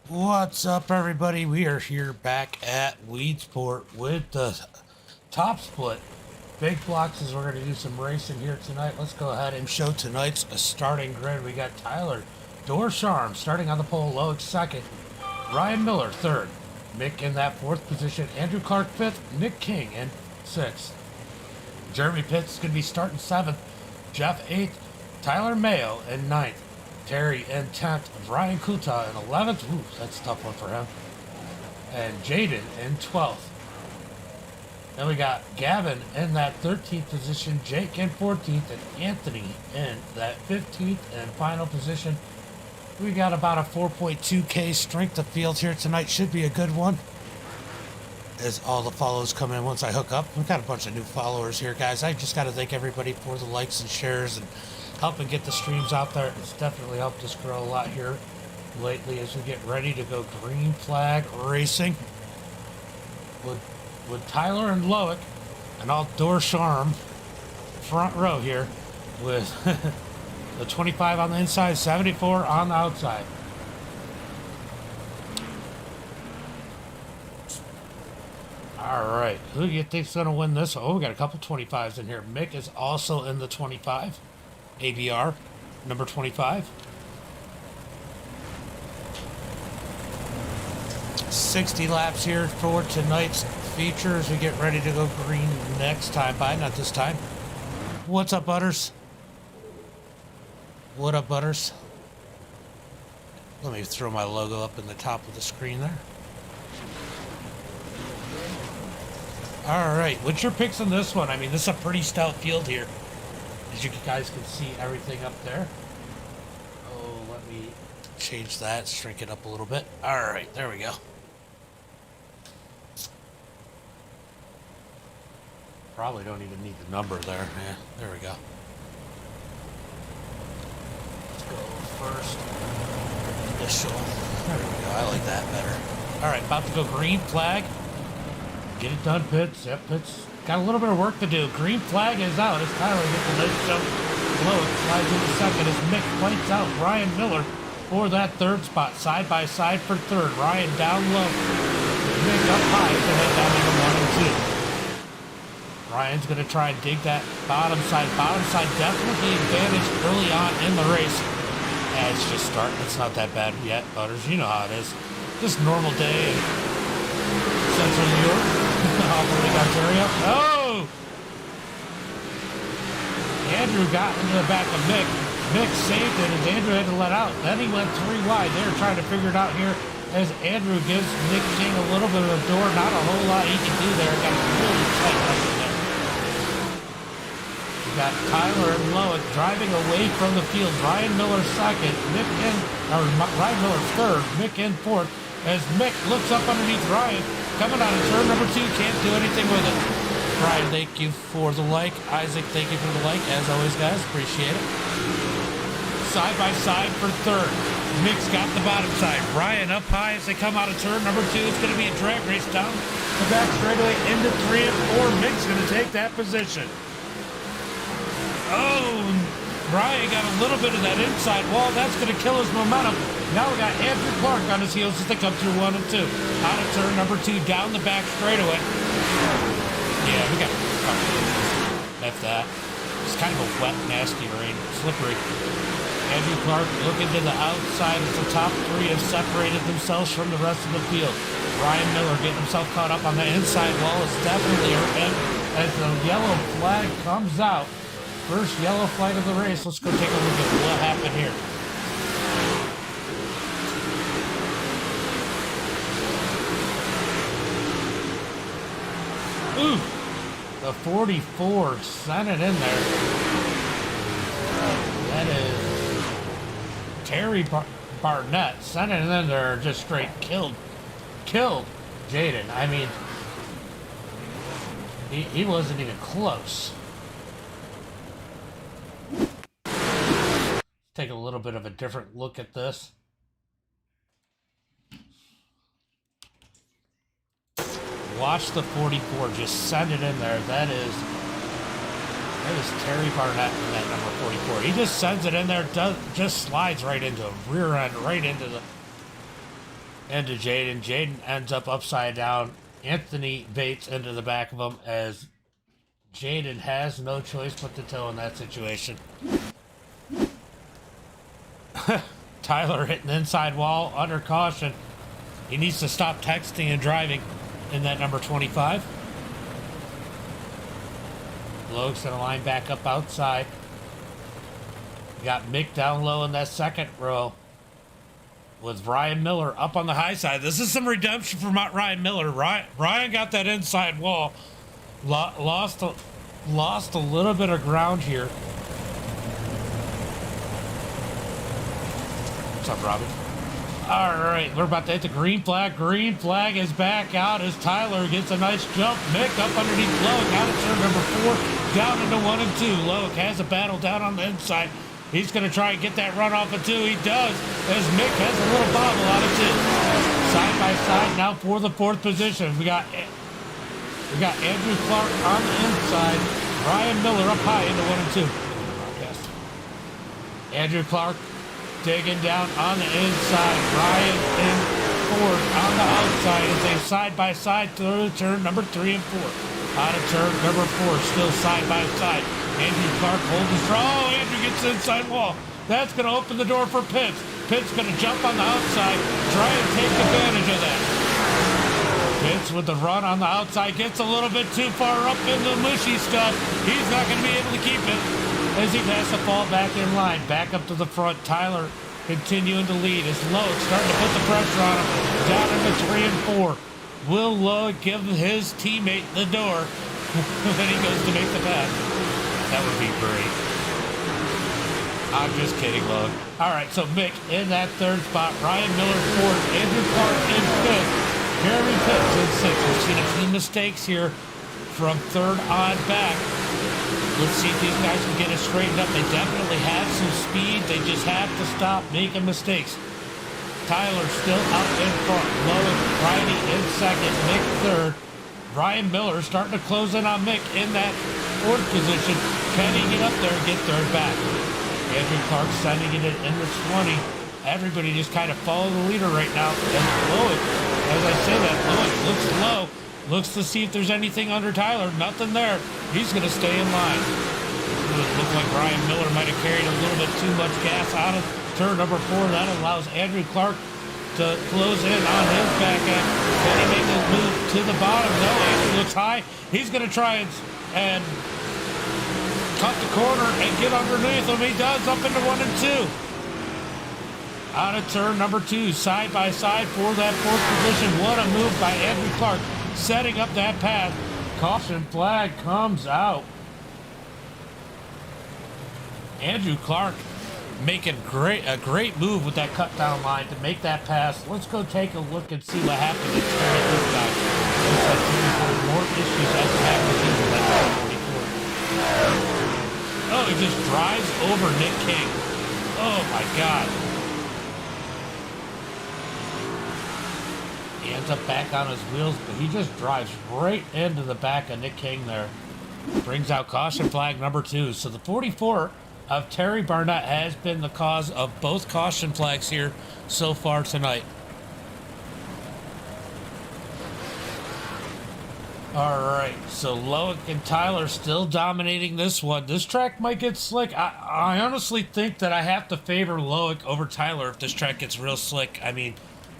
What's up, everybody? We are here back at Weedsport with the top split. Big blocks as we're going to do some racing here tonight. Let's go ahead and show tonight's starting grid. We got Tyler Dorsharm starting on the pole, Loic second, Ryan Miller third, Mick in that fourth position, Andrew Clark fifth, Nick King in sixth. Jeremy Pitts is going to be starting seventh, Jeff eighth, Tyler Mayo in ninth, Terry in 10th, Brian Kuta in 11th. Ooh, that's a tough one for him. And Jaden in 12th. Then we got Gavin in that 13th position, Jake in 14th, and Anthony in that 15th and final position. We got about a 4.2K strength of field here tonight. Should be a good one. As all the follows come in once I hook up. We've got a bunch of new followers here, guys. I just got to thank everybody for the likes and shares and helping get the streams out there. It's definitely helped us grow a lot here lately as we get ready to go green flag racing with Tyler and Loic and all Dorsharm front row here with the 25 on the inside, 74 on the outside. All right, who do you think's going to win this? Oh, we got a couple 25s in here. Mick is also in the 25. ABR, number 25. 60 laps here for tonight's feature as we get ready to go green next time by, not this time. What's up, Butters? What up, Butters? Let me throw my logo up in the top of the screen there. All right, what's your picks on this one? I mean, this is a pretty stout field here. As you guys can see everything up there. Oh, let me change that, shrink it up a little bit. All right, there we go. Probably don't even need the number there. Yeah, there we go. Let's go first. Initial. There we go. I like that better. All right, about to go green flag. Get it done, Pitts. Yep, Pitts. Got a little bit of work to do. Green flag is out. As Tyler gets a nice jump low. Slides into second as Mick fights out Ryan Miller for that third spot. Side by side for third. Ryan down low. Mick up high to head down into 1 and 2. Ryan's going to try and dig that bottom side. Bottom side definitely advantaged early on in the race. Yeah, it's just starting. It's not that bad yet, Butters. You know how it is. Just normal day in Central New York. Ontario. Oh! Andrew got into the back of Mick. Mick saved it as Andrew had to let out. Then he went 3 wide. They were trying to figure it out here as Andrew gives Nick King a little bit of a door. Not a whole lot he can do there. Got really tight right in there. We got Tyler and Loic driving away from the field. Ryan Miller second. Ryan Miller third. Mick in fourth. As Mick looks up underneath Ryan. Coming out of turn number 2, can't do anything with it. Brian, thank you for the like. Isaac, thank you for the like. As always, guys, appreciate it. Side by side for third. Mick's got the bottom side. Ryan up high as they come out of turn number 2. It's going to be a drag race down the back straightaway into 3 and 4. Mick's going to take that position. Oh, Ryan got a little bit of that inside wall. That's going to kill his momentum. Now we got Andrew Clark on his heels as they come through 1 and 2. Out of turn number 2, down the back straightaway. Yeah, we got F that. It's kind of a wet, nasty rain. Slippery. Andrew Clark looking to the outside as the top 3 have separated themselves from the rest of the field. Ryan Miller getting himself caught up on the inside wall. It's definitely hurt him as the yellow flag comes out. First yellow flag of the race. Let's go take a look at what happened here. Ooh, the 44 sent it in there. That is Terry Barnett sent it in there, just straight killed Jaden. I mean, he wasn't even close. Let's take a little bit of a different look at this. Watch the 44 just send it in there. That is Terry Barnett in that number 44. He just sends it in there, just slides right into him. Rear end, right into the into Jaden. Jaden ends up upside down. Anthony baits into the back of him as Jaden has no choice but to tow in that situation. Tyler hitting the inside wall under caution. He needs to stop texting and driving in that number 25. Logan's going to line back up outside. You got Mick down low in that second row with Ryan Miller up on the high side. This is some redemption for Ryan Miller. Ryan got that inside wall. Lost a little bit of ground here. What's up, Robbie? All right, we're about to hit the green flag. Green flag is back out as Tyler gets a nice jump. Mick up underneath Loic out of turn number 4, down into 1 and 2. Loic has a battle down on the inside. He's going to try and get that run off of 2. He does, as Mick has a little bobble out of 2. Side by side now for the 4th position. We got Andrew Clark on the inside. Ryan Miller up high into 1 and 2. Yes. Andrew Clark digging down on the inside. Ryan in 4th on the outside as they side by side through turn number 3 and 4. Out of turn number 4, still side by side. Andrew Clark holds his draw. Oh, Andrew gets the inside wall. That's going to open the door for Pitts. Pitts going to jump on the outside, try and take advantage of that. Pitts with the run on the outside gets a little bit too far up into the mushy stuff. He's not going to be able to keep it as he has to fall back in line. Back up to the front. Tyler continuing to lead as Loic starting to put the pressure on him. Down into 3 and 4. Will Loic give his teammate the door when he goes to make the pass? That would be great. I'm just kidding, Loic. All right, so Mick in that 3rd spot. Ryan Miller 4th. Andrew Clark in 5th. Jeremy Pitts in 6th. We've seen a few mistakes here from 3rd on back. Let's see if these guys can get it straightened up. They definitely have some speed. They just have to stop making mistakes. Tyler still out in front. Loic, Riley in 2nd. Mick 3rd. Ryan Miller starting to close in on Mick in that 4th position. Can he get up there and get 3rd back? Andrew Clark sending it in the 20. Everybody just kind of follow the leader right now. And Loic, as I say that, Loic looks low. Looks to see if there's anything under Tyler. Nothing there. He's going to stay in line. It looked like Ryan Miller might have carried a little bit too much gas out of turn number 4. That allows Andrew Clark to close in on his back end. Can he make his move to the bottom? No, Andrew looks high. He's going to try and cut the corner and get underneath him. He does, up into 1 and 2. Out of turn number 2, side by side for that 4th position. What a move by Andrew Clark, setting up that path. Caution flag comes out. Andrew Clark making a great move with that cut down line to make that pass. Let's go take a look and see what happened to this guy. Looks like he's more issues as the back of the 44. Oh, he just drives over Nick King. Oh my God. He ends up back on his wheels, but he just drives right into the back of Nick King there. Brings out caution flag number 2. So the 44 of Terry Barnett has been the cause of both caution flags here so far tonight. All right, so Loic and Tyler still dominating this one. This track might get slick. I honestly think that I have to favor Loic over Tyler if this track gets real slick. I mean,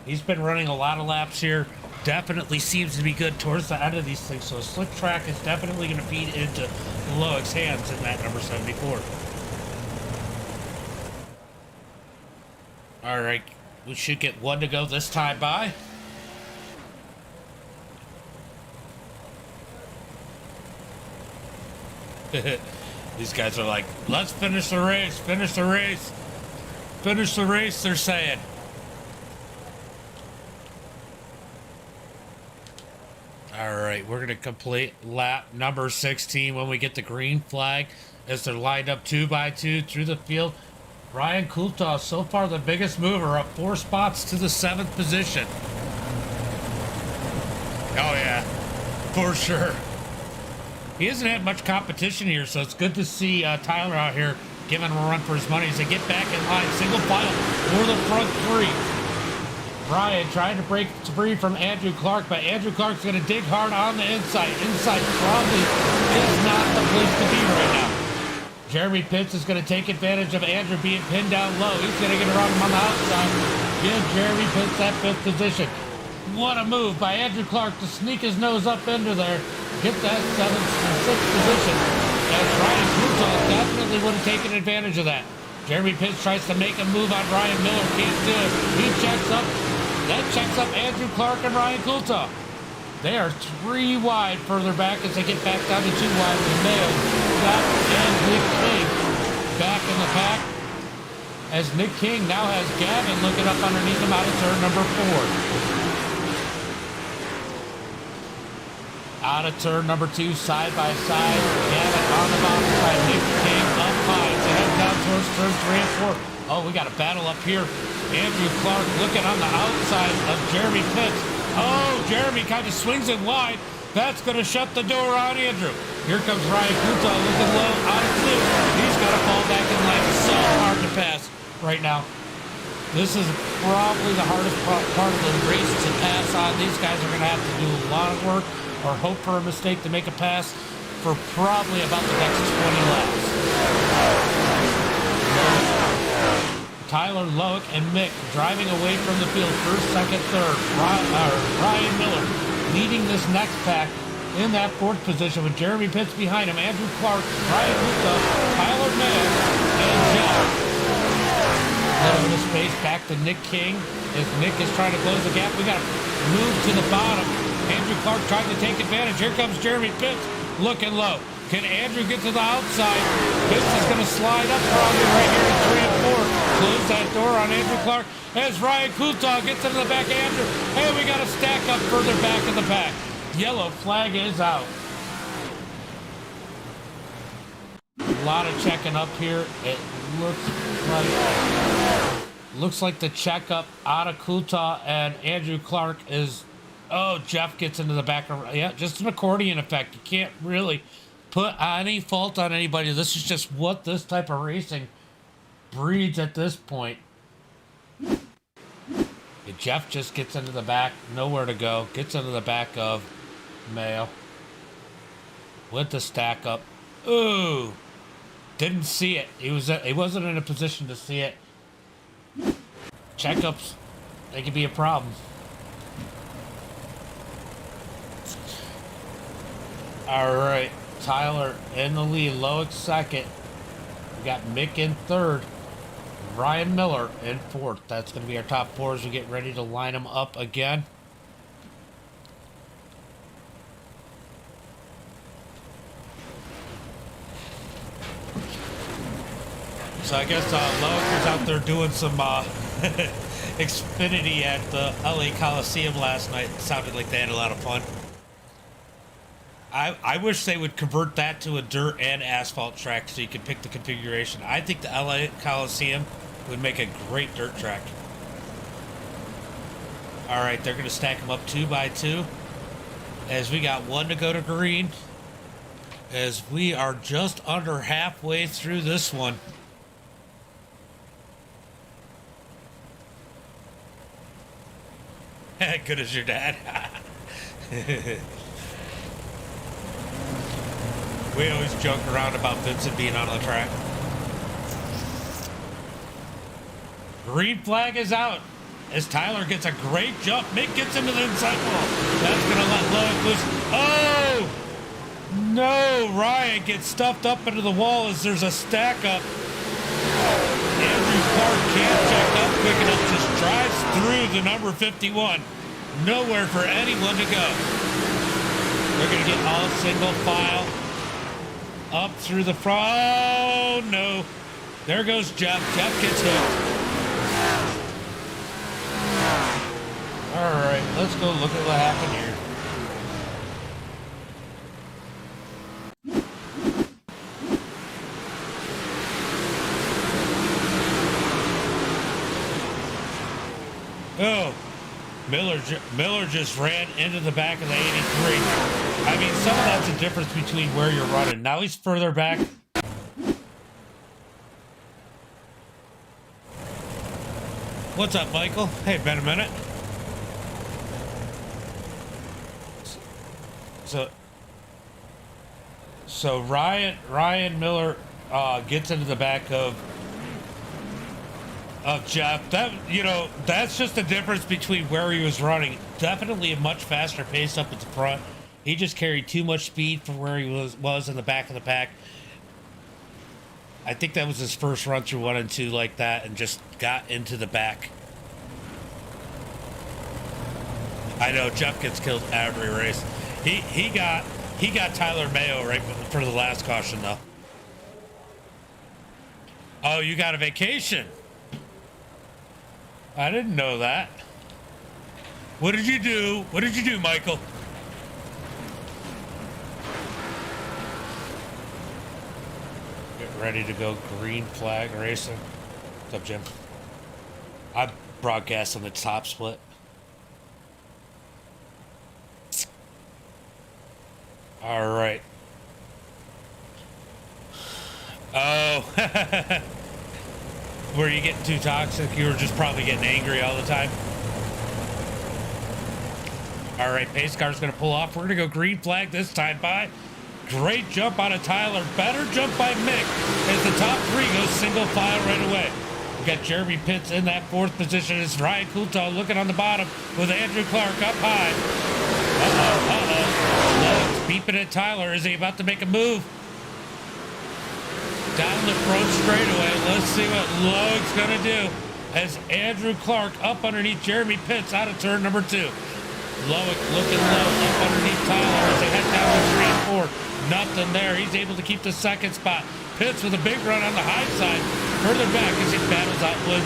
he's been running a lot of laps here. Definitely seems to be good towards the end of these things. So a slick track is definitely going to feed into Loic's hands in that number 74. All right, we should get 1 to go this time by. These guys are like, let's finish the race, finish the race. Finish the race, they're saying. All right, we're going to complete lap number 16 when we get the green flag as they're lined up 2 by 2 through the field. Ryan Coulthard, so far the biggest mover, up 4 spots to the 7th position. Oh, yeah, for sure. He hasn't had much competition here, so it's good to see Tyler out here giving him a run for his money as they get back in line. Single file for the front 3. Ryan trying to break free from Andrew Clark, but Andrew Clark's going to dig hard on the inside. Inside probably is not the place to be right now. Jeremy Pitts is going to take advantage of Andrew being pinned down low. He's going to get around him on the outside. Give Jeremy Pitts that 5th position. What a move by Andrew Clark to sneak his nose up into there. Get that 7th and 6th position. As Ryan Coulthard definitely would have taken advantage of that. Jeremy Pitts tries to make a move on Ryan Miller. Can't do it. He checks up. That checks up Andrew Clark and Ryan Coulthard. They are 3 wide further back as they get back down to 2 wide with Mayo, Scott, and Nick King back in the pack. As Nick King now has Gavin looking up underneath him out of turn number 4. Out of turn number 2, side by side. Gavin on the bottom side. Nick King up high. So head down towards turn 3 and 4. Oh, we got a battle up here. Andrew Clark looking on the outside of Jeremy Pitts. Oh, Jeremy kind of swings it wide. That's going to shut the door on Andrew. Here comes Ryan Coulthard looking low out of 2. He's got to fall back in line. It's so hard to pass right now. This is probably the hardest part of the race to pass on. These guys are going to have to do a lot of work or hope for a mistake to make a pass for probably about the next 20 laps. Tyler Loic and Mick driving away from the field, 1st, 2nd, 3rd. Ryan Miller leading this next pack in that 4th position with Jeremy Pitts behind him, Andrew Clark, Ryan Coulthard, Tyler Mayo, and Jeff. A little bit of space back to Nick King as Nick is trying to close the gap. We got to move to the bottom. Andrew Clark trying to take advantage. Here comes Jeremy Pitts looking low. Can Andrew get to the outside? Pitts is going to slide up probably right here in 3 and 4. Close that door on Andrew Clark as Ryan Coulthard gets into the back of Andrew. Hey, we got to stack up further back in the pack. Yellow flag is out. A lot of checking up here. It looks like the checkup out of Coulthard and Andrew Clark is... Oh, Jeff gets into the back. Yeah, just an accordion effect. You can't really put any fault on anybody. This is just what this type of racing breeds at this point. Jeff just gets into the back, nowhere to go. Gets into the back of Mayo with the stack up. Ooh, didn't see it. He wasn't in a position to see it. Checkups, they could be a problem. All right, Tyler in the lead, Loic 2nd. We got Mick in 3rd, Ryan Miller in 4th. That's going to be our top 4 as we get ready to line them up again. So I guess Loic was out there doing some Xfinity at the LA Coliseum last night. It sounded like they had a lot of fun. I wish they would convert that to a dirt and asphalt track so you could pick the configuration. I think the LA Coliseum would make a great dirt track. All right, they're going to stack them up 2 by 2 as we got 1 to go to green as we are just under halfway through this one. Good as your dad. We always joke around about Vincent being on the track. Green flag is out as Tyler gets a great jump. Mick gets into the inside wall. That's going to let Loic loose. Oh! No! Ryan gets stuffed up into the wall as there's a stack up. Andrew Clark can't check up quick enough. Just drives through the number 51. Nowhere for anyone to go. They're going to get all single file. Up through the front. Oh, no. There goes Jeff. Jeff gets hooked. All right, let's go look at what happened here. Oh, Miller just ran into the back of the 83. I mean, some of that's the difference between where you're running. Now he's further back. What's up, Michael? Hey, been a minute. So so Ryan Miller gets into the back of Jeff. That, you know, that's just the difference between where he was running. Definitely a much faster pace up at the front. He just carried too much speed from where he was in the back of the pack. I think that was his first run through 1 and 2 like that, and just got into the back. I know Jeff gets killed every race. He got Tyler Mayo right for the last caution though. Oh, you got a vacation? I didn't know that. What did you do? What did you do, Michael? Get ready to go green flag racing. What's up, Jim? I broadcast on the top split. All right. Oh. Were you getting too toxic? You were just probably getting angry all the time. All right, pace car's gonna pull off. We're gonna go green flag this time by. Great jump out of Tyler. Better jump by Mick as the top 3 goes single file right away. We got Jeremy Pitts in that 4th position. It's Ryan Coulthard looking on the bottom with Andrew Clark up high. Lowe's beeping at Tyler. Is he about to make a move? Down the front straightaway. Let's see what Lowe's gonna do as Andrew Clark up underneath Jeremy Pitts out of turn number 2. Lowick looking low up underneath Tyler as they head down to 3 and 4. Nothing there. He's able to keep the 2nd spot. Pitts with a big run on the high side. Further back as he battles out with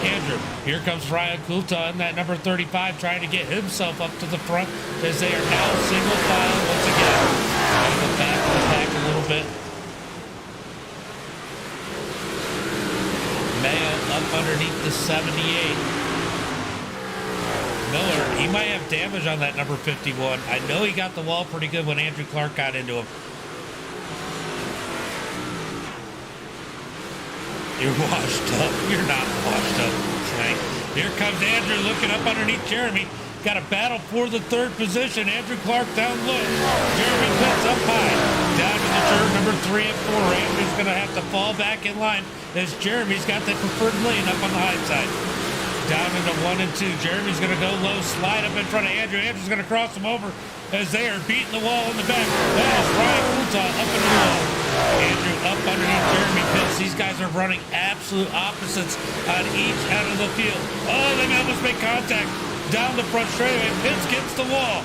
Andrew. Here comes Ryan Coulthard in that number 35 trying to get himself up to the front as they are now single file once again. Gotta go back to the pack a little bit. Mayo up underneath the 78. Miller, he might have damage on that number 51. I know he got the wall pretty good when Andrew Clark got into him. You're washed up. You're not washed up, Frank. Here comes Andrew looking up underneath Jeremy. Got a battle for the 3rd position. Andrew Clark down low. Jeremy Pitts up high. Down to the turn number 3 and 4. Andrew's going to have to fall back in line as Jeremy's got that preferred lane up on the high side. Down into 1 and 2. Jeremy's going to go low, slide up in front of Andrew. Andrew's going to cross him over as they are beating the wall in the back. That is Ryan Coulthard up into the wall. Andrew up underneath Jeremy Pitts. These guys are running absolute opposites on each end of the field. Oh, they almost make contact. Down the front straightaway. Pitts gets the wall.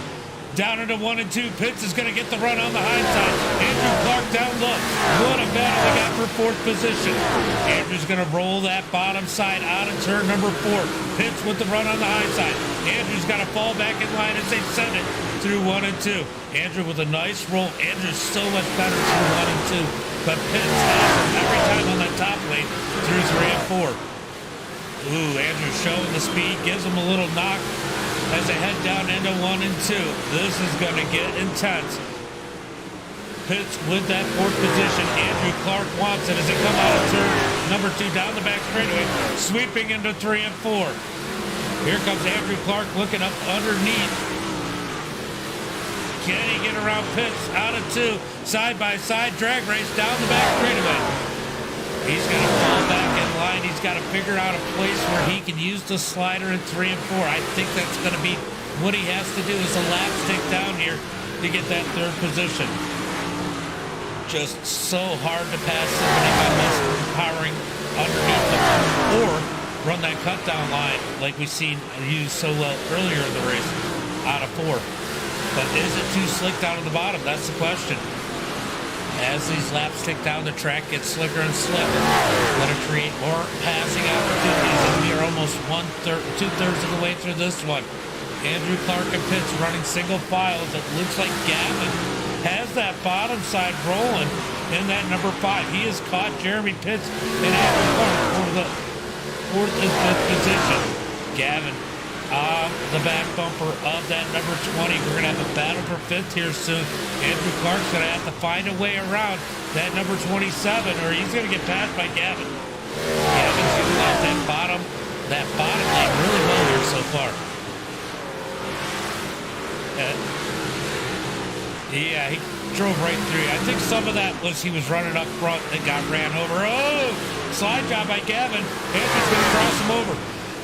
Down into 1 and 2. Pitts is going to get the run on the high side. Andrew Clark down low. What a battle they got for 4th position. Andrew's going to roll that bottom side out of turn number 4. Pitts with the run on the high side. Andrew's got to fall back in line as they send it through 1 and 2. Andrew with a nice roll. Andrew's so much better through 1 and 2. But Pitts has him every time on that top lane through 3 and 4. Ooh, Andrew showing the speed. Gives him a little knock as they head down into 1 and 2. This is going to get intense. Pitts with that 4th position. Andrew Clark wants it as they come out of turn number 2 down the back straightaway, sweeping into 3 and 4. Here comes Andrew Clark looking up underneath. Can he get around Pitts out of 2? Side by side drag race down the back straightaway. He's going to fall back in line. He's got to figure out a place where he can use the slider in 3 and 4. I think that's going to be what he has to do is a lap stick down here to get that 3rd position. Just so hard to pass somebody by powering underneath them or run that cut down line like we've seen used so well earlier in the race out of 4. But is it too slick down at the bottom? That's the question. As these laps tick down, the track gets slicker and slicker. Going to create more passing opportunities, and we are almost 2/3 of the way through this one. Andrew Clark and Pitts running single files. It looks like Gavin has that bottom side rolling in that number 5. He has caught Jeremy Pitts and Andrew Clark for the 4th and 5th position. Gavin on the back bumper of that number 20. We're going to have a battle for 5th here soon. Andrew Clark's going to have to find a way around that number 27, or he's going to get passed by Gavin. Gavin's utilized that bottom lane really well here so far. Yeah, he drove right through. I think some of that was he was running up front and got ran over. Oh, slide job by Gavin. Andrew's going to cross him over.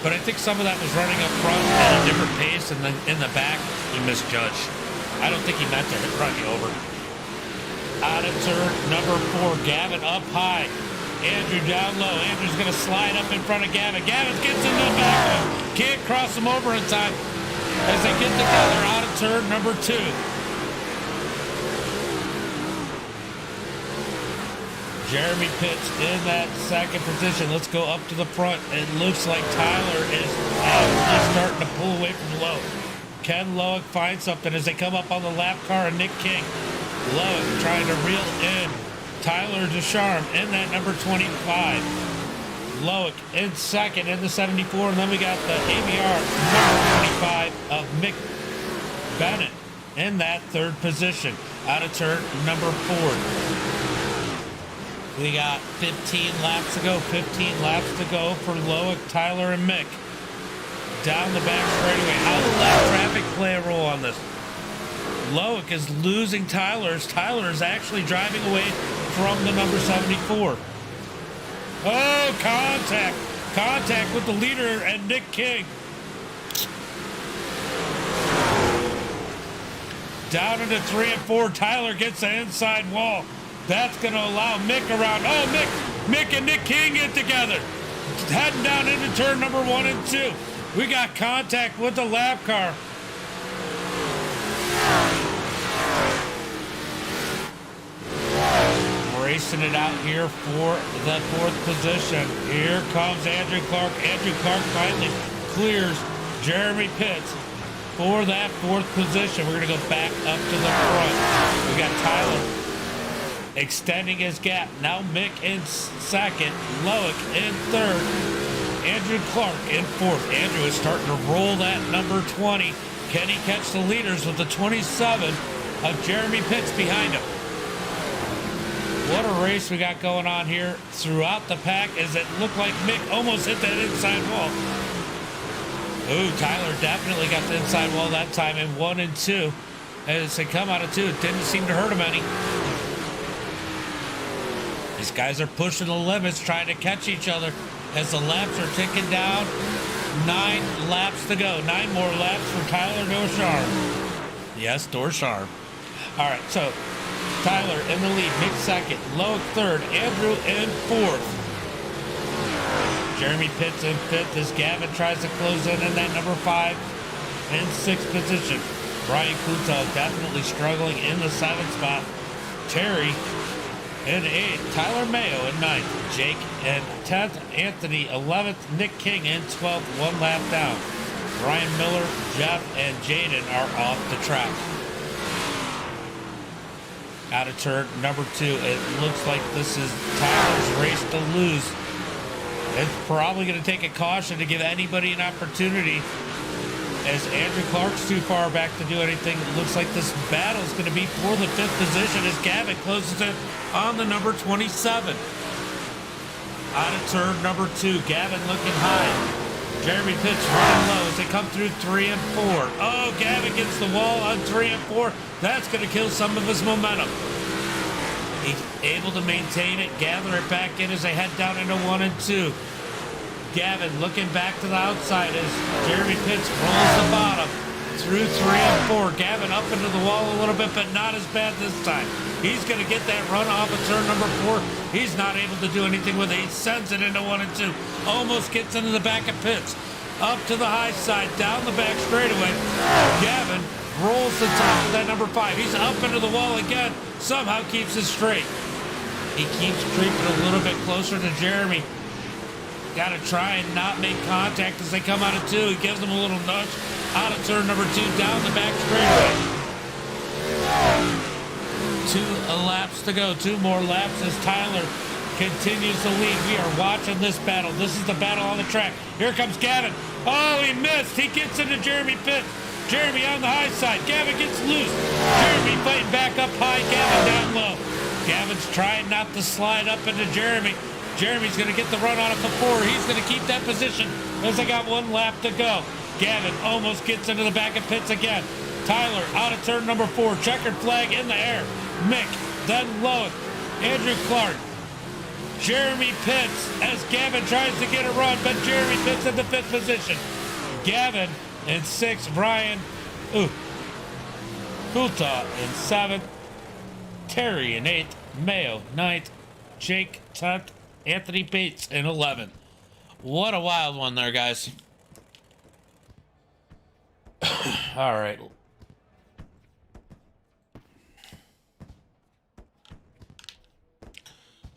But I think some of that was running up front at a different pace, and then in the back, he misjudged. I don't think he meant to run you over. Out of turn number 4, Gavin up high. Andrew down low. Andrew's going to slide up in front of Gavin. Gavin gets into the back. Can't cross him over in time as they get together out of turn number 2. Jeremy Pitts in that second position. Let's go up to the front. It looks like Tyler is starting to pull away from Lowe. Ken Lowick finds something as they come up on the lap car of Nick King. Lowick trying to reel in Tyler Descharme in that number 25. Lowick in second in the 74, and then we got the ABR number 25 of Mick Bennett in that third position. Out of turn number 4. We got 15 laps to go. 15 laps to go for Lowick, Tyler, and Mick. Down the back straightaway. How will that traffic play a role on this? Lowick is losing Tyler's. Tyler is actually driving away from the number 74. Oh, contact. Contact with the leader and Nick King. Down into 3 and 4. Tyler gets the inside wall. That's going to allow Mick around. Oh, Mick and Nick King get together. Heading down into turn number 1 and 2. We got contact with the lap car. Racing it out here for the 4th position. Here comes Andrew Clark. Andrew Clark finally clears Jeremy Pitts for that 4th position. We're going to go back up to the front. We got Tyler extending his gap. Now Mick in second, Lowick in third, Andrew Clark in 4th. Andrew is starting to roll that number 20. Can he catch the leaders with the 27 of Jeremy Pitts behind him? What a race we got going on here throughout the pack as it looked like Mick almost hit that inside wall. Ooh, Tyler definitely got the inside wall that time in 1 and 2. As they come out of 2, it didn't seem to hurt him any. These guys are pushing the limits, trying to catch each other as the laps are ticking down. 9 laps to go. 9 more laps for Tyler Descharme. Yes, Descharme. All right, so Tyler in the lead, Mick second, Lowick third, Andrew in 4th. Jeremy Pitts in 5th as Gavin tries to close in that number 5 and 6th position. Brian Cluto definitely struggling in the 7th spot. Terry in 8th, Tyler Mayo in 9th, Jake in 10th, Anthony 11th, Nick King in 12th, 1 lap down. Brian Miller, Jeff, and Jaden are off the track. Out of turn number 2, it looks like this is Tyler's race to lose. It's probably going to take a caution to give anybody an opportunity as Andrew Clark's too far back to do anything. It looks like this battle is going to be for the 5th position as Gavin closes in on the number 27. Out of turn number 2, Gavin looking high. Jeremy Pitts running low as they come through 3 and 4. Oh, Gavin gets the wall on 3 and 4. That's going to kill some of his momentum. He's able to maintain it, gather it back in as they head down into 1 and 2. Gavin looking back to the outside as Jeremy Pitts rolls the bottom through 3 and 4. Gavin up into the wall a little bit, but not as bad this time. He's going to get that run off of turn number 4. He's not able to do anything with it. He sends it into 1 and 2. Almost gets into the back of Pitts. Up to the high side, down the back straightaway. Gavin rolls the top of that number 5. He's up into the wall again. Somehow keeps it straight. He keeps creeping a little bit closer to Jeremy. Got to try and not make contact as they come out of 2. He gives them a little nudge. Out of turn number 2, down the back straightaway. 2 laps to go. 2 more laps as Tyler continues to lead. We are watching this battle. This is the battle on the track. Here comes Gavin. Oh, he missed. He gets into Jeremy Pitts. Jeremy on the high side. Gavin gets loose. Jeremy fighting back up high. Gavin down low. Gavin's trying not to slide up into Jeremy. Jeremy's going to get the run on it before. He's going to keep that position as they got 1 lap to go. Gavin almost gets into the back of Pitts again. Tyler out of turn number 4. Checkered flag in the air. Mick, then Loic. Andrew Clark. Jeremy Pitts as Gavin tries to get a run, but Jeremy Pitts in the 5th position. Gavin in 6th. Brian Kulta in 7th. Terry in 8th. Mayo 9th. Jake 10th. Anthony Bates in 11th. What a wild one there, guys. All right.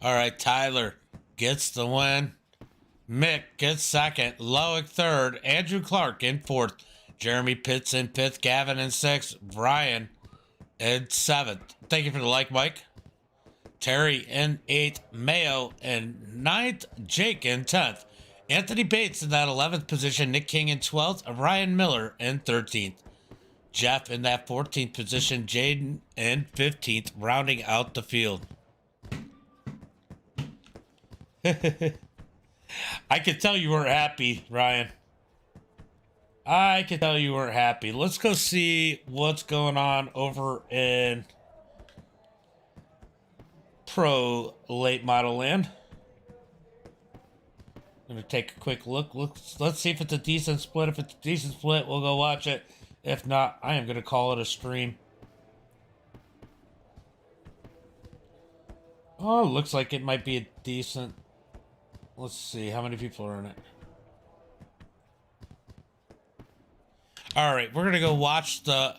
All right, Tyler gets the win. Mick gets 2nd. Loic 3rd. Andrew Clark in 4th. Jeremy Pitts in 5th. Gavin in 6th. Brian in 7th. Thank you for the like, Mike. Terry in 8th. Mayo in 9th. Jake in 10th. Anthony Bates in that 11th position. Nick King in 12th. Ryan Miller in 13th. Jeff in that 14th position. Jaden in 15th, rounding out the field. I could tell you weren't happy, Ryan. I could tell you weren't happy. Let's go see what's going on over in Pro Late Model Land. I'm going to take a quick look. Let's see if it's a decent split. If it's a decent split, we'll go watch it. If not, I am going to call it a stream. Oh, looks like it might be a decent... Let's see, how many people are in it? All right, we're going to go watch the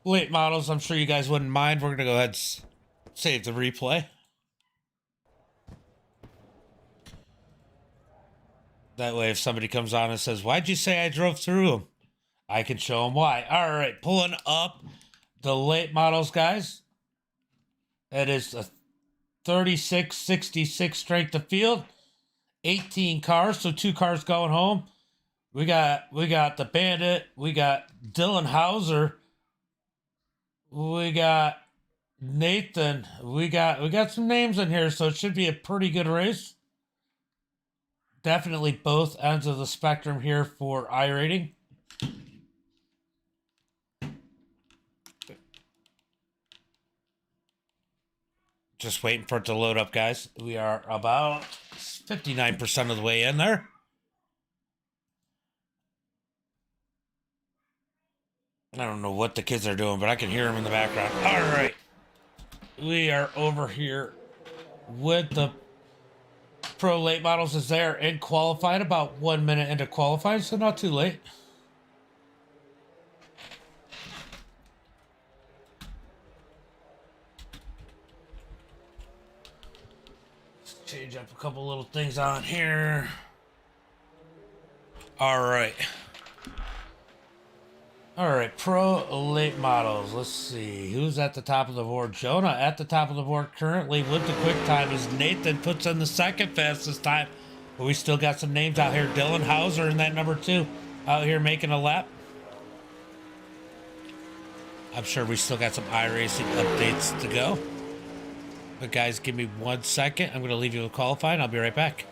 late models. I'm sure you guys wouldn't mind. We're going to go ahead and save the replay. That way, if somebody comes on and says, why'd you say I drove through them? I can show them why. All right, pulling up the late models, guys. It is a 36-66 strength of field. 18 cars, so 2 cars going home. We got the Bandit. We got Dylan Hauser. We got Nathan. We got some names in here, so it should be a pretty good race. Definitely both ends of the spectrum here for iRating. Just waiting for it to load up, guys. We are about 59% of the way in there. I don't know what the kids are doing, but I can hear them in the background. All right. We are over here with the Pro Late Models is there and qualified about 1 minute into qualifying, so not too late. Change up a couple little things on here. All right. All right, Pro Late Models. Let's see. Who's at the top of the board? Jonah at the top of the board currently with the quick time as Nathan puts in the 2nd fastest time. But we still got some names out here. Dylan Hauser in that number 2 out here making a lap. I'm sure we still got some iRacing updates to go. But guys, give me 1 second. I'm going to leave you with qualifying. I'll be right back.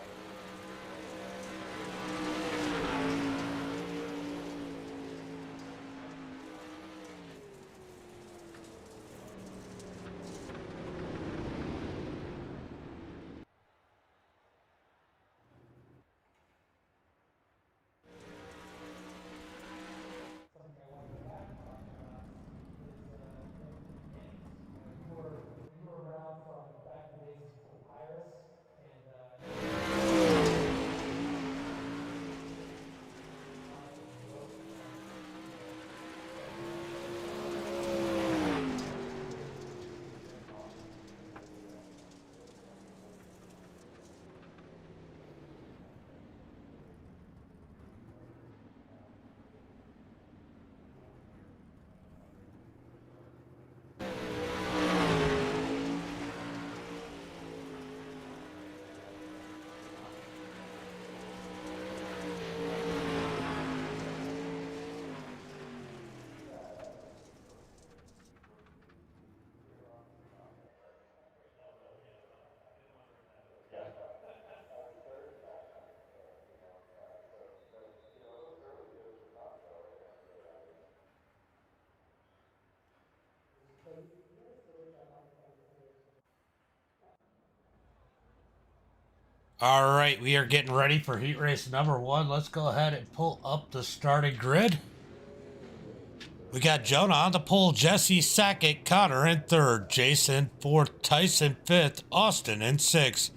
All right, we are getting ready for heat race number 1. Let's go ahead and pull up the starting grid. We got Jonah on the pole, Jesse second, Connor in third, Jason fourth, Tyson fifth, Austin in sixth,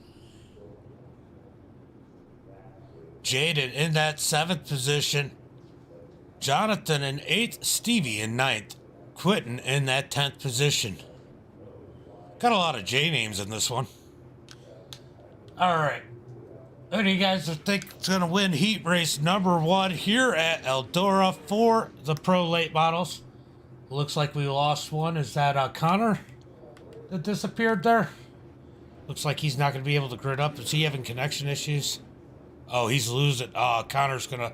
Jaden in that 7th position, Jonathan in 8th, Stevie in 9th, Quentin in that 10th position. Got a lot of J names in this one. All right. Who do you guys think is going to win heat race number 1 here at Eldora for the Pro Late Models? Looks like we lost one. Is that Connor that disappeared there? Looks like he's not going to be able to grid up. Is he having connection issues? Oh, he's losing. Connor's going to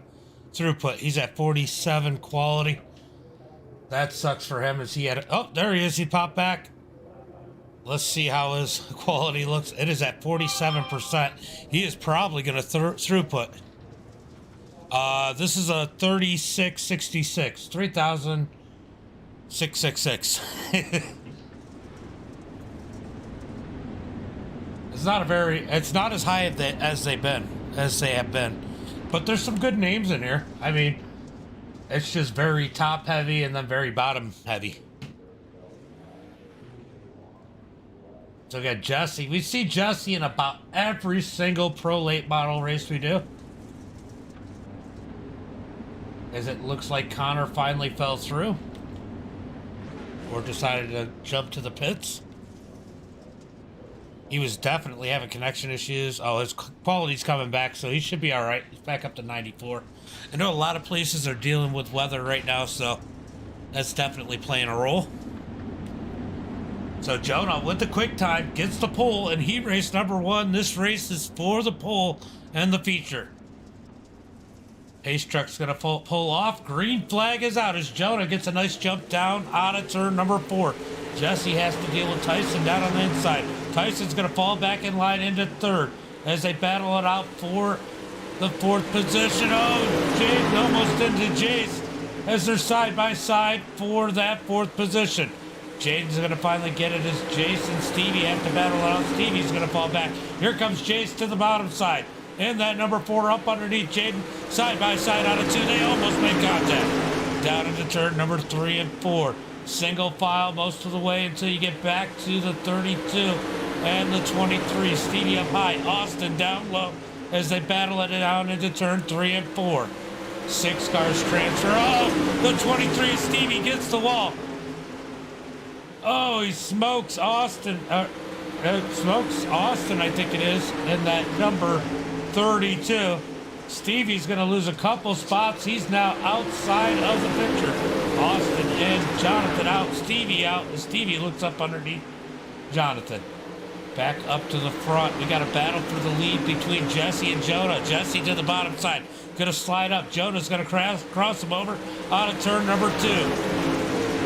throughput. He's at 47 quality. That sucks for him as he had... Oh, there he is. He popped back. Let's see how his quality looks. It is at 47%. He is probably going to throughput. This is a 3666. 3,666. It's not as high as they have been. But there's some good names in here. I mean, it's just very top heavy and then very bottom heavy. So we got Jesse. We see Jesse in about every single pro late model race we do. As it looks like Connor finally fell through. Or decided to jump to the pits. He was definitely having connection issues. Oh, his quality's coming back, so he should be alright. He's back up to 94. I know a lot of places are dealing with weather right now, so that's definitely playing a role. So Jonah with the quick time gets the pole in heat race number 1. This race is for the pole and the feature. Ace Truck's going to pull off. Green flag is out as Jonah gets a nice jump down out of turn number 4. Jesse has to deal with Tyson down on the inside. Tyson's going to fall back in line into third as they battle it out for the 4th position. Oh, Jaden almost into Jace as they're side by side for that 4th position. Jaden's going to finally get it as Jace and Stevie have to battle it out. Stevie's going to fall back. Here comes Jace to the bottom side. And that number 4 up underneath Jaden. Side by side out of 2. They almost made contact. Down into turn number 3 and 4. Single file most of the way until you get back to the 32 and the 23. Stevie up high. Austin down low as they battle it down into turn 3 and 4. 6 cars transfer. Oh, the 23 Stevie gets the wall. Oh, he smokes Austin. Smokes Austin, I think it is, in that number 32. Stevie's going to lose a couple spots. He's now outside of the picture. Austin and Jonathan out. Stevie out. Stevie looks up underneath Jonathan. Back up to the front. We got a battle for the lead between Jesse and Jonah. Jesse to the bottom side. Going to slide up. Jonah's going to cross him over out of turn number 2.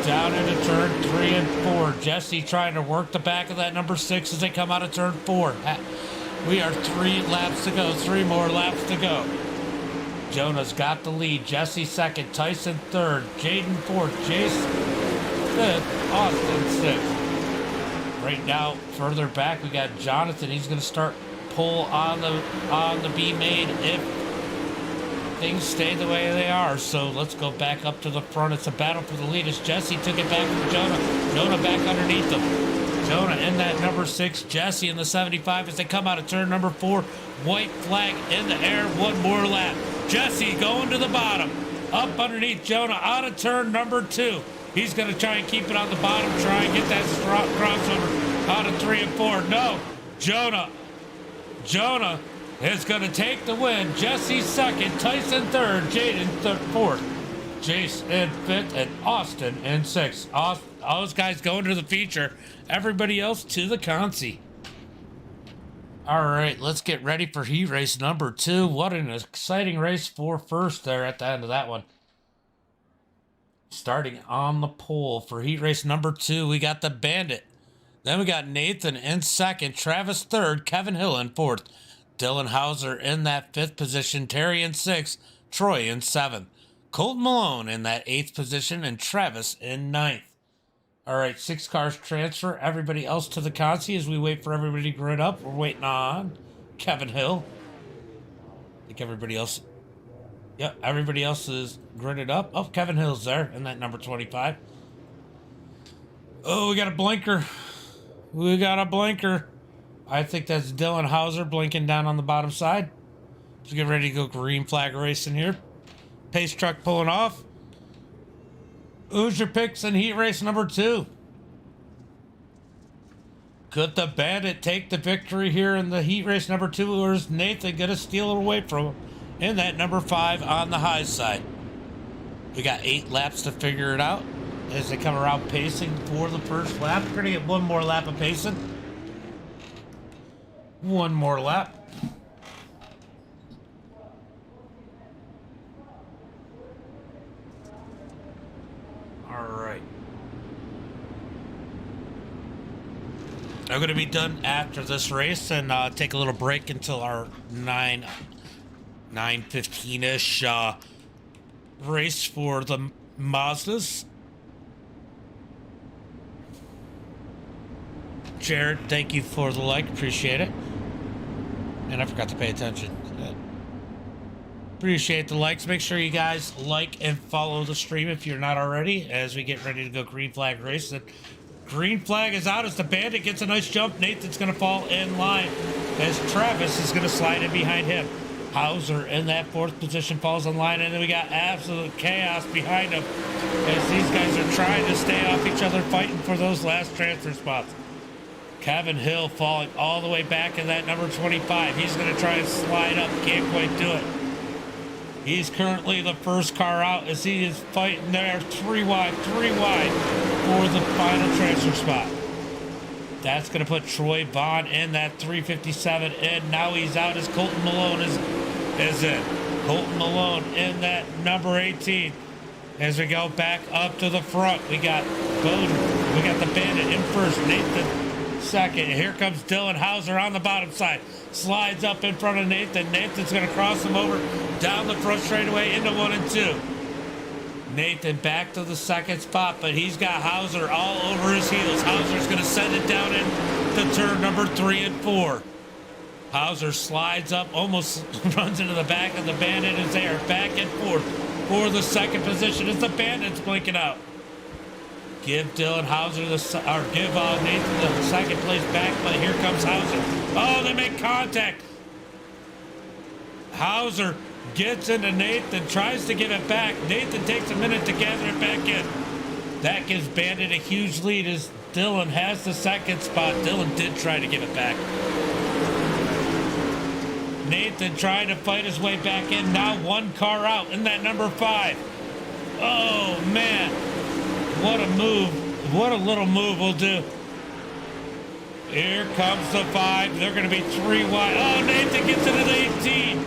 Down into turn 3 and 4. Jesse trying to work the back of that number 6 as they come out of turn 4. We are 3 laps to go. 3 more laps to go. Jonah's got the lead. Jesse second. Tyson third. Jaden fourth. Jace fifth. Austin sixth. Right now, further back, we got Jonathan. He's going to start pull on the B main if things stay the way they are. So let's go back up to the front. It's a battle for the lead as Jesse took it back from Jonah. Jonah back underneath them. Jonah in that number 6. Jesse in the 75 as they come out of turn number 4. White flag in the air. 1 more lap. Jesse going to the bottom. Up underneath Jonah out of turn number 2. He's going to try and keep it on the bottom. Try and get that crossover out of 3 and 4. No. Jonah is going to take the win. Jesse second, Tyson third, Jaden fourth, Jace in 5th, and Austin in 6th. All those guys going to the feature. Everybody else to the consi. All right, let's get ready for heat race number 2. What an exciting race for first there at the end of that one. Starting on the pole for heat race number 2, we got the Bandit. Then we got Nathan in 2nd, Travis 3rd, Kevin Hill in 4th. Dylan Hauser in that 5th position, Terry in 6th, Troy in 7th. Colton Malone in that 8th position, and Travis in 9th. All right, 6 cars transfer. Everybody else to the consi as we wait for everybody to grid up. We're waiting on Kevin Hill. I think everybody else. Yeah, everybody else is gridded up. Oh, Kevin Hill's there in that number 25. Oh, we got a blinker. We got a blinker. I think that's Dylan Hauser blinking down on the bottom side. Let's get ready to go green flag racing here. Pace truck pulling off. Who's your picks in heat race number 2? Could the Bandit take the victory here in the heat race number 2, or is Nathan gonna steal it away from him in that number 5 on the high side? We got 8 laps to figure it out as they come around pacing for the first lap. We're gonna get one more lap of pacing. One more lap. All right. I'm going to be done after this race and take a little break until our 9:15-ish race for the Mazdas. Jared, thank you for the like. Appreciate it. And I forgot to pay attention. Appreciate the likes. Make sure you guys like and follow the stream if you're not already as we get ready to go green flag race. The green flag is out as the Bandit gets a nice jump. Nathan's going to fall in line as Travis is going to slide in behind him. Hauser in that 4th position falls in line, and then we got absolute chaos behind him as these guys are trying to stay off each other, fighting for those last transfer spots. Kevin Hill falling all the way back in that number 25. He's going to try and slide up. Can't quite do it. He's currently the first car out as he is fighting there 3 wide for the final transfer spot. That's going to put Troy Vaughn in that 357, and now he's out as Colton Malone is in. Colton Malone in that number 18. As we go back up to the front, we got Bowden. We got the Bandit in first, Nathan second. Here comes Dylan Hauser on the bottom side. Slides up in front of Nathan. Nathan's going to cross him over down the front straightaway into 1 and 2. Nathan back to the 2nd spot, but he's got Hauser all over his heels. Hauser's going to send it down in the turn number 3 and 4. Hauser slides up, almost runs into the back of the Bandit as they are back and forth for the 2nd position as the Bandit's blinking out. Give Dylan Hauser give Nathan the 2nd place back, but here comes Hauser. Oh, they make contact. Hauser gets into Nathan, tries to give it back. Nathan takes a minute to gather it back in. That gives Bandit a huge lead as Dylan has the 2nd spot. Dylan did try to give it back. Nathan trying to fight his way back in. Now 1 car out in that number 5. Oh, man. What a move. What a little move we'll do. Here comes the 5. They're going to be 3 wide. Oh, Nathan gets into the 18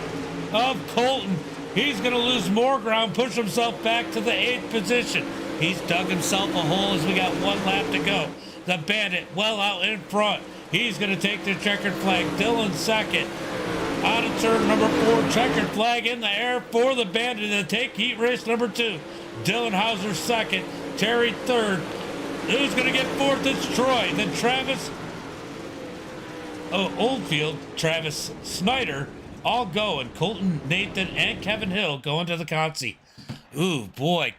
of Colton. He's going to lose more ground, push himself back to the 8th position. He's dug himself a hole as we got 1 lap to go. The Bandit well out in front. He's going to take the checkered flag. Dylan 2nd. Out of turn number 4. Checkered flag in the air for the Bandit to take heat race number 2. Dylan Hauser 2nd. Terry 3rd. Who's going to get 4th? It's Troy. Then Travis Oldfield, Travis Snyder, all going. Colton, Nathan, and Kevin Hill going to the Consi. Ooh, boy.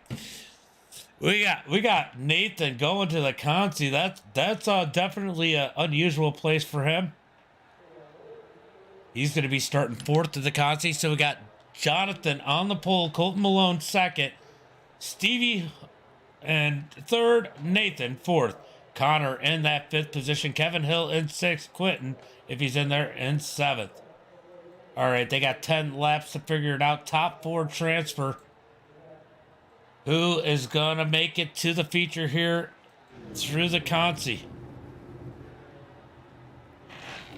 We got Nathan going to the Consi. That's definitely an unusual place for him. He's going to be starting 4th at the Consi. So we got Jonathan on the pole, Colton Malone 2nd, Stevie and 3rd, Nathan 4th. Connor in that 5th position. Kevin Hill in 6th. Quentin, if he's in there, in 7th. All right, they got 10 laps to figure it out. Top 4 transfer. Who is going to make it to the feature here through the Consi?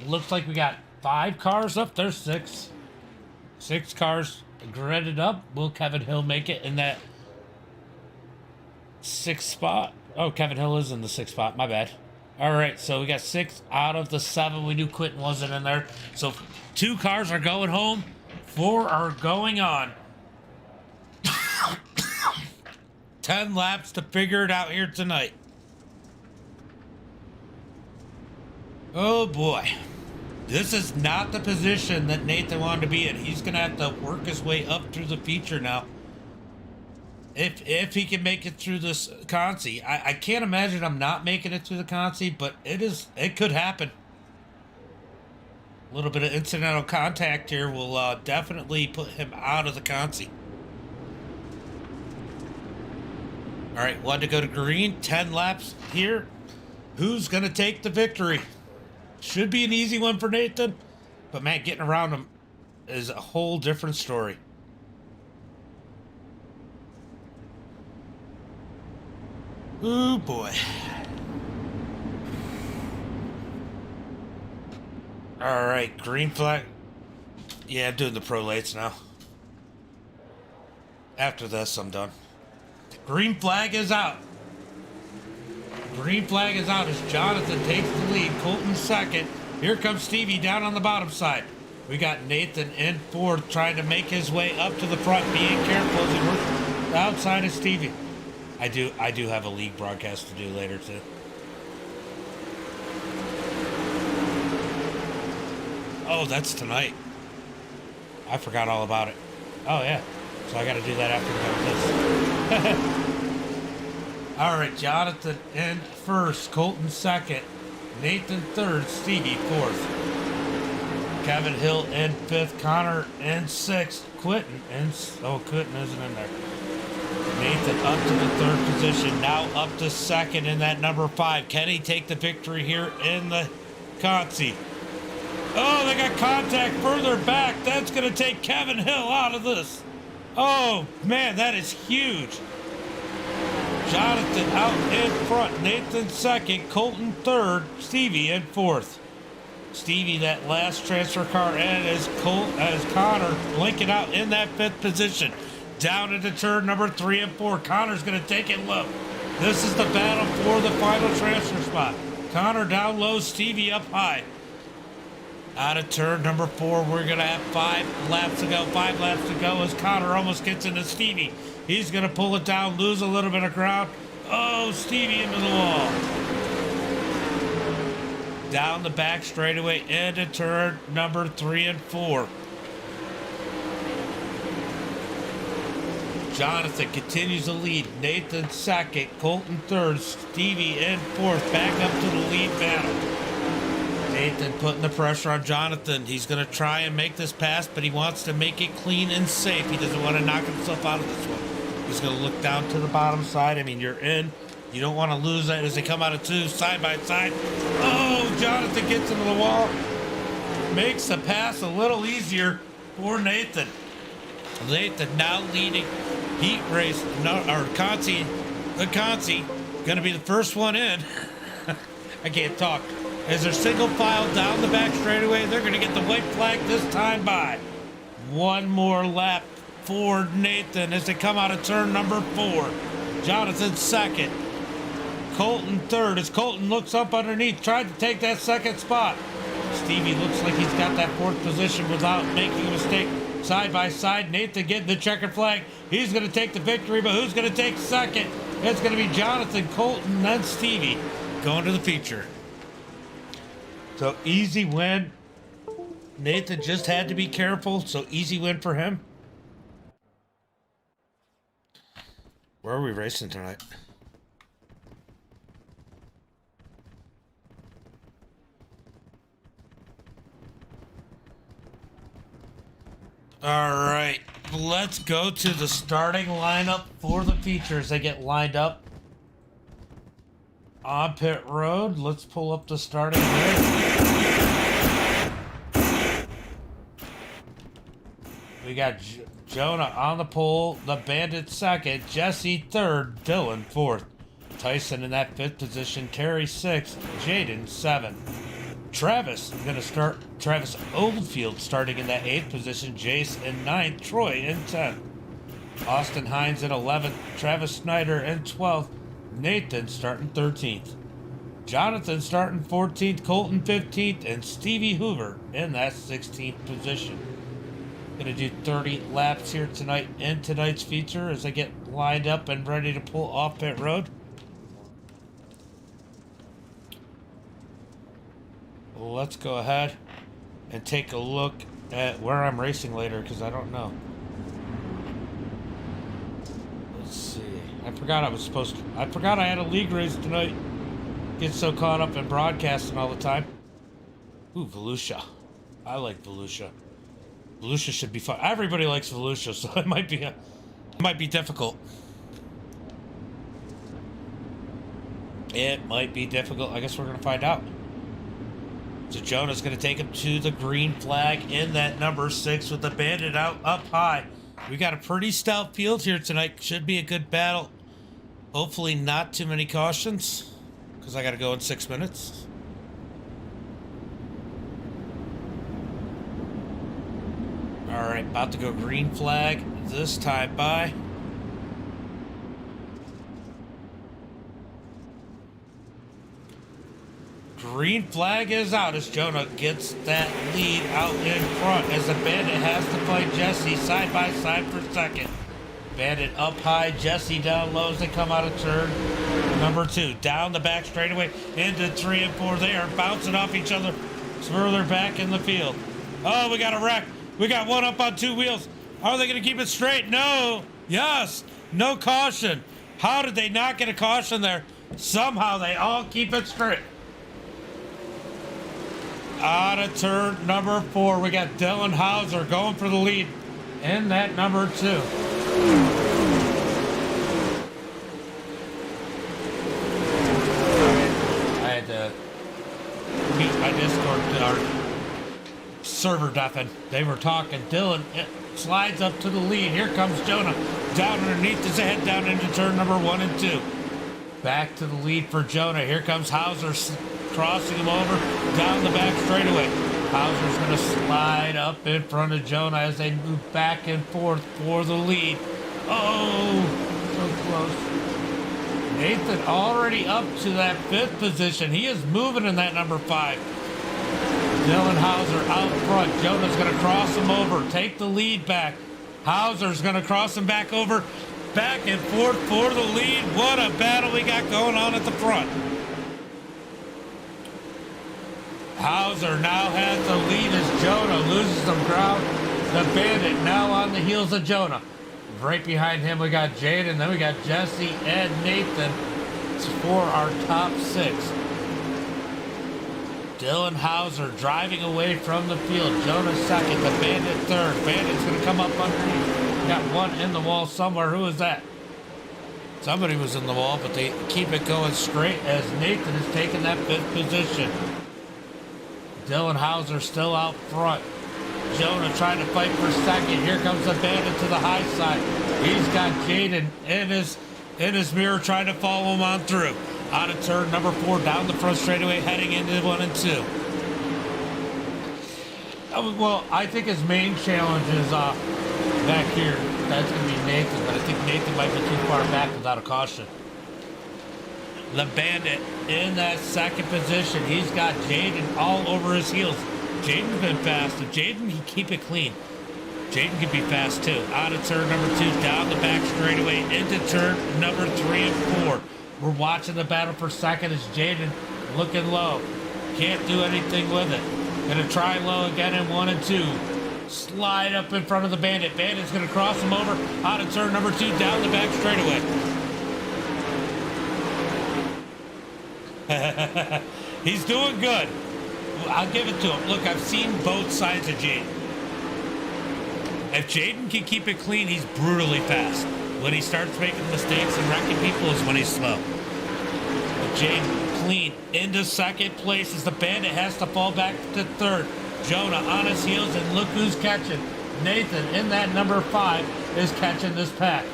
Looks like we got 5 cars up. There's 6. 6 cars gridded up. Will Kevin Hill make it in that 6th spot? Oh, Kevin Hill is in the 6th spot. My bad. All right, so we got 6 out of the 7. We knew Quentin wasn't in there. So 2 cars are going home. 4 are going on. 10 laps to figure it out here tonight. Oh, boy. This is not the position that Nathan wanted to be in. He's going to have to work his way up through the feature now. If he can make it through this consi. I can't imagine I'm not making it through the consi, but it could happen. A little bit of incidental contact here will definitely put him out of the consi. All right, wanted to go to green. 10 laps here. Who's going to take the victory? Should be an easy one for Nathan, but man, getting around him is a whole different story. Ooh, boy. All right, green flag. Yeah, I'm doing the pro lates now. After this, I'm done. Green flag is out. Green flag is out as Jonathan takes the lead. Colton second. Here comes Stevie down on the bottom side. We got Nathan in fourth, trying to make his way up to the front, being careful as he works outside of Stevie. I do have a league broadcast to do later too. Oh, that's tonight. I forgot all about it. Oh yeah, so I got to do that after this. All right, Jonathan in first, Colton second, Nathan third, Stevie fourth, Kevin Hill in fifth, Connor in sixth, Quentin Quentin isn't in there. Nathan up to the third position, now up to second in that number 5. Can he take the victory here in the consi? Oh, they got contact further back. That's going to take Kevin Hill out of this. Oh, man, that is huge. Jonathan out in front, Nathan second, Colton third, Stevie in fourth. Stevie, that last transfer car in as Connor linking out in that 5th position. Down into turn number 3 and 4. Connor's going to take it low. This is the battle for the final transfer spot. Connor down low, Stevie up high. Out of turn number 4, we're going to have 5 laps to go. 5 laps to go as Connor almost gets into Stevie. He's going to pull it down, lose a little bit of ground. Oh, Stevie into the wall. Down the back straightaway into turn number 3 and 4. Jonathan continues to lead. Nathan second, Colton third, Stevie in fourth. Back up to the lead battle. Nathan putting the pressure on Jonathan. He's going to try and make this pass, but he wants to make it clean and safe. He doesn't want to knock himself out of this one. He's going to look down to the bottom side. I mean, you're in. You don't want to lose that as they come out of 2 side by side. Oh, Jonathan gets into the wall. Makes the pass a little easier for Nathan. Nathan now leading heat race, Consi, the Consi, gonna be the first one in. I can't talk. As they're single file down the back straightaway, they're gonna get the white flag this time by. One more lap for Nathan as they come out of turn number 4. Jonathan second, Colton third as Colton looks up underneath, tried to take that second spot. Stevie looks like he's got that 4th position without making a mistake. Side by side, Nathan getting the checkered flag. He's going to take the victory, but who's going to take second? It's going to be Jonathan, Colton, then Stevie going to the feature. So easy win. Nathan just had to be careful, so easy win for him. Where are we racing tonight? All right, let's go to the starting lineup for the features. They get lined up on pit road. Let's pull up the starting grid. We got Jonah on the pole, the Bandit second, Jesse third, Dylan fourth, Tyson in that 5th position, Terry 6th, Jaden 7th. Travis Oldfield starting in that 8th position, Jace in 9th, Troy in 10th, Austin Hines in 11th, Travis Snyder in 12th, Nathan starting 13th, Jonathan starting 14th, Colton 15th, and Stevie Hoover in that 16th position. Gonna do 30 laps here tonight in tonight's feature as I get lined up and ready to pull off pit road. Let's go ahead and take a look at where I'm racing later, because I don't know. Let's see. I forgot I had a league race tonight. Get so caught up in broadcasting all the time. Ooh, Volusia. I like Volusia. Volusia should be fun. Everybody likes Volusia, so it might be difficult. It might be difficult. I guess we're gonna find out. So Jonah's gonna take him to the green flag in that number 6 with the Bandit out up high. We got a pretty stout field here tonight. Should be a good battle. Hopefully not too many cautions, because I gotta go in 6 minutes. Alright, about to go green flag this time by. Green flag is out as Jonah gets that lead out in front as the Bandit has to fight Jesse side by side for second. Bandit up high, Jesse down low as they come out of turn number 2. Down the back straightaway into 3 and 4. They are bouncing off each other further back in the field. Oh, we got a wreck. We got one up on 2 wheels. Are they going to keep it straight? No. Yes. No caution. How did they not get a caution there? Somehow they all keep it straight. Out of turn number 4, we got Dylan Hauser going for the lead in that number 2. I had to meet my Discord, our server deafened. They were talking. Dylan slides up to the lead. Here comes Jonah down underneath his head, down into turn number 1 and 2. Back to the lead for Jonah. Here comes Hauser crossing him over down the back straightaway. Hauser's going to slide up in front of Jonah as they move back and forth for the lead. Oh, so close. Nathan already up to that 5th position. He is moving in that number 5. Dylan Hauser out front. Jonah's going to cross him over, take the lead back. Hauser's going to cross him back over, back and forth for the lead. What a battle we got going on at the front. Hauser now has the lead as Jonah loses some ground. The Bandit now on the heels of Jonah. Right behind him we got Jaden, then we got Jesse and Nathan for our top 6. Dylan Hauser driving away from the field. Jonah second, the Bandit third. Bandit's going to come up underneath. Got one in the wall somewhere. Who is that? Somebody was in the wall, but they keep it going straight as Nathan is taking that 5th position. Dylan Hauser still out front. Jonah trying to fight for second. Here comes the Bandit to the high side. He's got Jaden in his mirror trying to follow him on through. Out of turn number 4, down the front straightaway, heading into 1 and 2. Well, I think his main challenge is back here. That's going to be Nathan, but I think Nathan might be too far back without a caution. The Bandit in that 2nd position. He's got Jaden all over his heels. Jaden's been fast. If Jaden can keep it clean, Jaden can be fast too. Out of turn number 2, down the back straightaway, into turn number 3 and 4. We're watching the battle for second as Jaden looking low. Can't do anything with it. Gonna try low again in 1 and 2. Slide up in front of the Bandit. Bandit's gonna cross him over. Out of turn number 2, down the back straightaway. He's doing good. I'll give it to him. Look, I've seen both sides of Jaden. If Jaden can keep it clean, he's brutally fast. When he starts making mistakes and wrecking people is when he's slow. But Jaden clean into 2nd place as the Bandit has to fall back to 3rd. Jonah on his heels, and look who's catching. Nathan in that number 5 is catching this pack.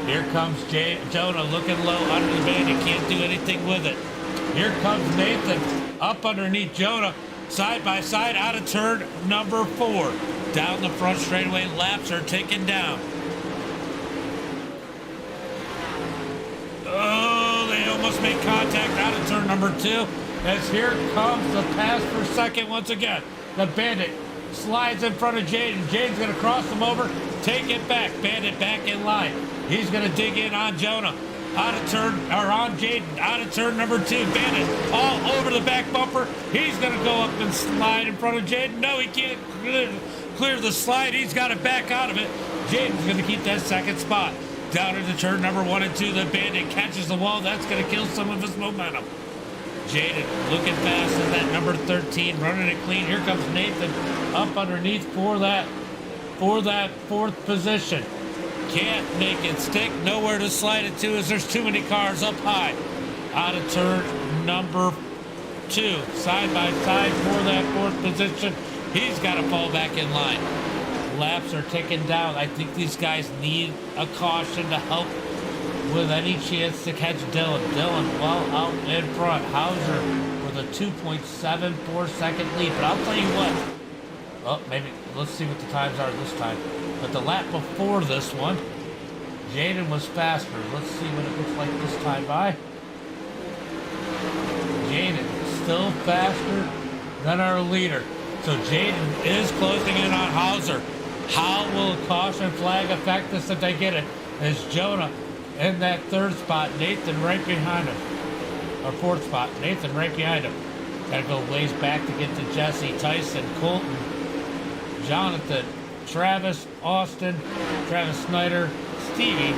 Here comes Jonah looking low under the Bandit, can't do anything with it. Here comes Nathan up underneath Jonah, side by side out of turn number 4. Down the front straightaway, laps are ticking down. Oh, they almost made contact out of turn number 2. As here comes the pass for second once again. The Bandit slides in front of Jaden. Jaden's going to cross him over, take it back. Bandit back in line. He's going to dig in on Jonah. out of turn, or on Jaden, out of turn number 2. Bandit all over the back bumper. He's going to go up and slide in front of Jaden. No, he can't clear the slide. He's got to back out of it. Jaden's going to keep that second spot. Down into turn number 1 and 2. The Bandit catches the wall. That's going to kill some of his momentum. Jaden looking fast at that number 13, running it clean. Here comes Nathan up underneath for that fourth position. Can't make it stick. Nowhere to slide it to as there's too many cars up high. Out of turn number 2. Side by side for that fourth position. He's got to fall back in line. Laps are ticking down. I think these guys need a caution to help with any chance to catch Dylan. Dylan well out in front. Hauser with a 2.74 second lead. But I'll tell you what. Oh, maybe. Let's see what the times are this time. But the lap before this one, Jaden was faster. Let's see what it looks like this time by. Jaden still faster than our leader. So Jaden is closing in on Hauser. How will a caution flag affect this if they get it? Is Jonah in that third spot, Nathan right behind him. Or fourth spot, Nathan right behind him. Gotta go ways back to get to Jesse, Tyson, Colton, Jonathan, Travis, Austin, Travis Snyder, Stevie,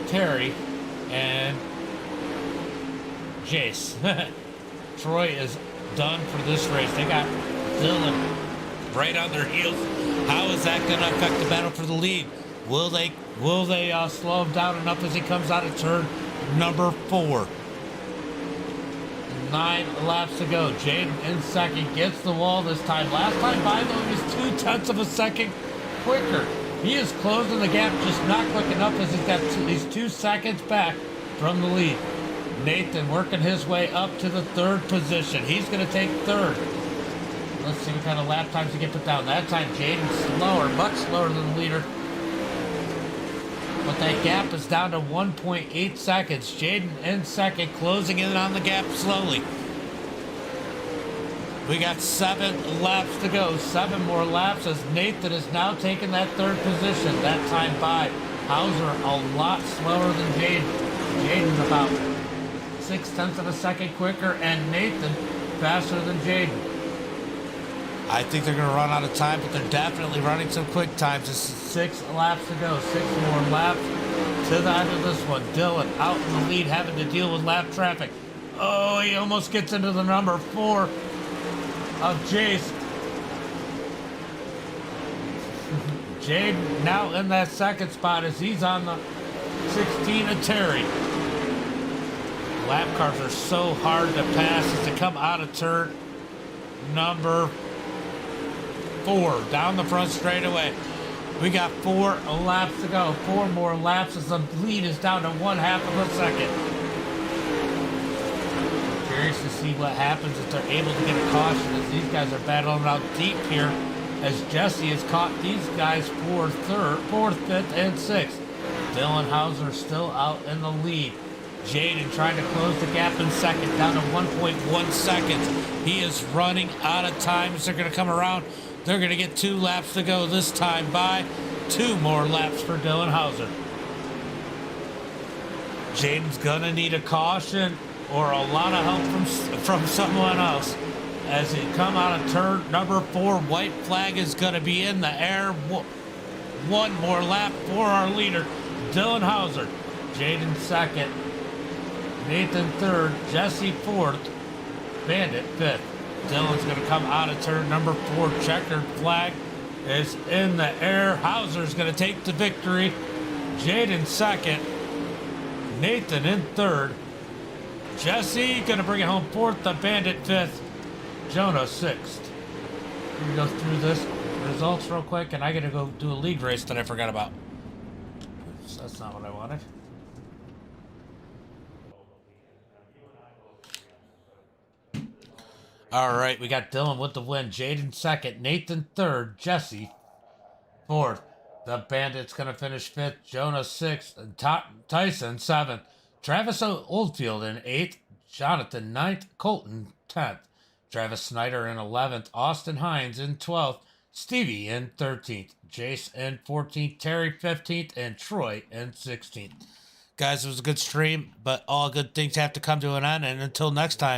Terry, and Jace. Troy is done for this race. They got Dylan right on their heels. How is that going to affect the battle for the lead? Will they slow him down enough as he comes out of turn number 4? 9 laps to go. Jaden in second, gets the wall this time. Last time by though, he was 0.2 of a second quicker. He is closing the gap, just not quick enough as he's got he's 2 seconds back from the lead. Nathan working his way up to the third position. He's going to take third. Let's see what kind of lap times he can put down. That time Jaden's slower, much slower than the leader. But that gap is down to 1.8 seconds. Jaden in second, closing in on the gap slowly. We got 7 laps to go. 7 more laps as Nathan is now taking that third position. That time by Hauser a lot slower than Jaden. Jaden's about 0.6 of a second quicker, and Nathan faster than Jaden. I think they're going to run out of time, but they're definitely running some quick times. This is 6 laps to go. 6 more laps to the end of this one. Dylan out in the lead, having to deal with lap traffic. Oh, he almost gets into the number 4 of Jace. Jaden now in that second spot as he's on the 16 of Terry. Lap cars are so hard to pass as they come out of turn number 4 down the front straightaway. We got 4 laps to go. 4 more laps as the lead is down to 1/2 of a second. Curious to see what happens if they're able to get a caution as these guys are battling out deep here as Jesse has caught these guys for 4th, 5th, and 6th. Dylan Hauser still out in the lead. Jaden trying to close the gap in second, down to 1.1 seconds. He is running out of time as they're going to come around. They're going to get 2 laps to go this time by. 2 more laps for Dylan Hauser. Jaden's going to need a caution or a lot of help from someone else. As he come out of turn number 4, white flag is going to be in the air. 1 more lap for our leader, Dylan Hauser. Jaden second. Nathan third, Jesse 4th, Bandit 5th. Dylan's going to come out of turn number 4. Checkered flag is in the air. Hauser's going to take the victory. Jaden second, Nathan in third. Jesse going to bring it home 4th, the Bandit 5th, Jonah 6th. We're going to go through this results real quick, and I got to go do a league race that I forgot about. Oops, that's not what I wanted. All right, we got Dylan with the win. Jaden second, Nathan third, Jesse 4th. The Bandit's going to finish 5th, Jonah 6th, and Tyson 7th. Travis Oldfield in 8th, Jonathan 9th, Colton 10th. Travis Snyder in 11th, Austin Hines in 12th, Stevie in 13th, Jace in 14th, Terry 15th, and Troy in 16th. Guys, it was a good stream, but all good things have to come to an end. And until next time.